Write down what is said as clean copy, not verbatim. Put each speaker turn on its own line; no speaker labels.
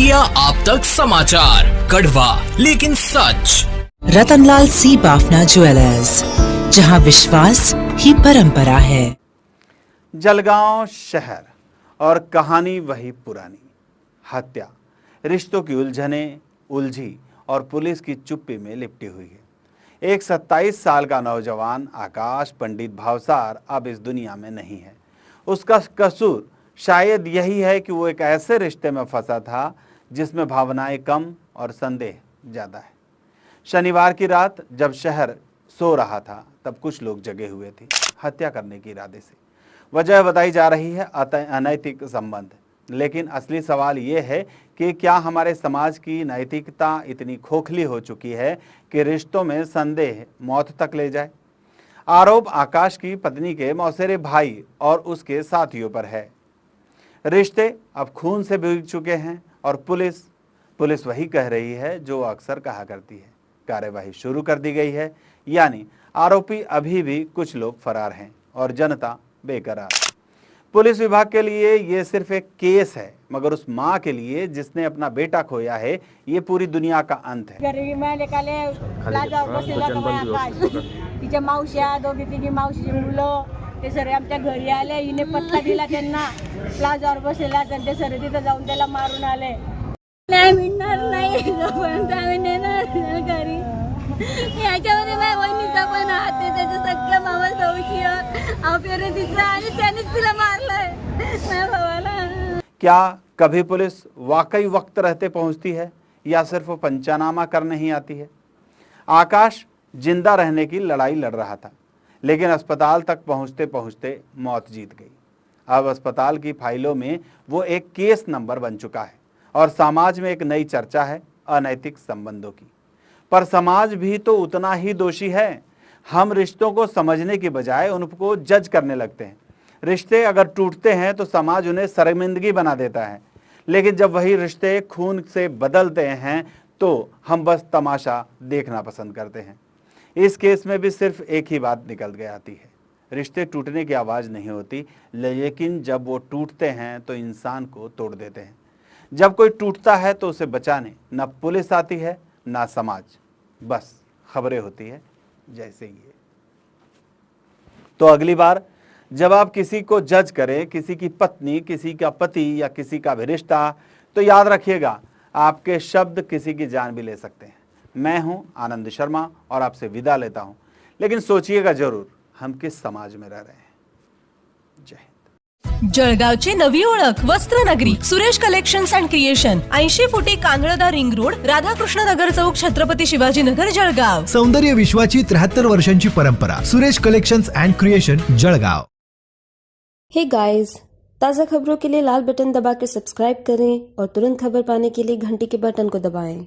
India आप तक समाचार, कड़वा लेकिन सच।
रतनलाल सी बाफना ज्वेलर्स, जहां विश्वास ही परंपरा है।
जलगांव शहर और कहानी वही पुरानी। हत्या, रिश्तों की उलझी और पुलिस की चुप्पी में लिपटी हुई है। एक 27 साल का नौजवान आकाश पंडित भावसार अब इस दुनिया में नहीं है। उसका कसूर शायद यही है कि वो एक ऐसे रिश्ते में फंसा था जिसमें भावनाएं कम और संदेह ज़्यादा है। शनिवार की रात जब शहर सो रहा था तब कुछ लोग जगे हुए थे हत्या करने के इरादे से। वजह बताई जा रही है अनैतिक संबंध, लेकिन असली सवाल ये है कि क्या हमारे समाज की नैतिकता इतनी खोखली हो चुकी है कि रिश्तों में संदेह मौत तक ले जाए। आरोप आकाश की पत्नी के मौसेरे भाई और उसके साथियों पर है। रिश्ते अब खून से भीग चुके हैं और पुलिस वही कह रही है जो अक्सर कहा करती है, कार्यवाही शुरू कर दी गई है। यानी आरोपी अभी भी कुछ लोग फरार हैं और जनता बेकरार। पुलिस विभाग के लिए ये सिर्फ एक केस है, मगर उस माँ के लिए जिसने अपना बेटा खोया है ये पूरी दुनिया का अंत है।
तिच्या मावश्या दोघी तिघी मावशीची मुलं ते सर आमच्या घरी आले, हिने पत्ता दिला त्यांना, प्लाझावर बसलेला ते सर तिथं जाऊन त्याला मारून आले। नाही मिळणार नाही जोपर्यंत आम्ही नेणार घरी। याच्यामध्ये माझ्या वहिनीचा पण हात आहे, त्याच्या सख्या मामा सौशी आपल्याला तिचा आणि त्यानेच तिला मारलंय माझ्या भावाला।
क्या कभी पुलिस वाकई वक्त रहते पहुंचती है या सिर्फ पंचनामा करने ही आती है? आकाश जिंदा रहने की लड़ाई लड़ रहा था, लेकिन अस्पताल तक पहुंचते पहुंचते मौत जीत गई। अब अस्पताल की फाइलों में वो एक केस नंबर बन चुका है और समाज में एक नई चर्चा है अनैतिक संबंधों की। पर समाज भी तो उतना ही दोषी है। हम रिश्तों को समझने की बजाय उनको जज करने लगते हैं। रिश्ते अगर टूटते हैं तो समाज उन्हें शर्मिंदगी बना देता है, लेकिन जब वही रिश्ते खून से बदलते हैं तो हम बस तमाशा देखना पसंद करते हैं। इस केस में भी सिर्फ एक ही बात निकल के आती है, रिश्ते टूटने की आवाज़ नहीं होती, लेकिन जब वो टूटते हैं तो इंसान को तोड़ देते हैं। जब कोई टूटता है तो उसे बचाने न पुलिस आती है ना समाज, बस खबरें होती है जैसे ये। तो अगली बार जब आप किसी को जज करें, किसी की पत्नी, किसी का पति या किसी का भी रिश्ता, तो याद रखिएगा आपके शब्द किसी की जान भी ले सकते हैं। मैं हूं आनंद शर्मा और आपसे विदा लेता हूं, लेकिन सोचिएगा जरूर हम किस समाज में रह रहे हैं। जय हिंद।
जळगावची नवी ओळख वस्त्रनगरी सुरेश कलेक्शन्स अँड क्रिएशन, 80 फुटी कांदळदा रिंग रोड, राधाकृष्ण नगर चौक, छत्रपती शिवाजी नगर, जळगाव।
सौंदर्य विश्वाची 73 वर्षांची परंपरा। Suresh collections and creation, Jalgaon.
Hey guys, ताज़ा खबरों के लिए लाल बटन दबाकर सब्सक्राइब करें और तुरंत खबर पाने के लिए घंटी के बटन को दबाएं।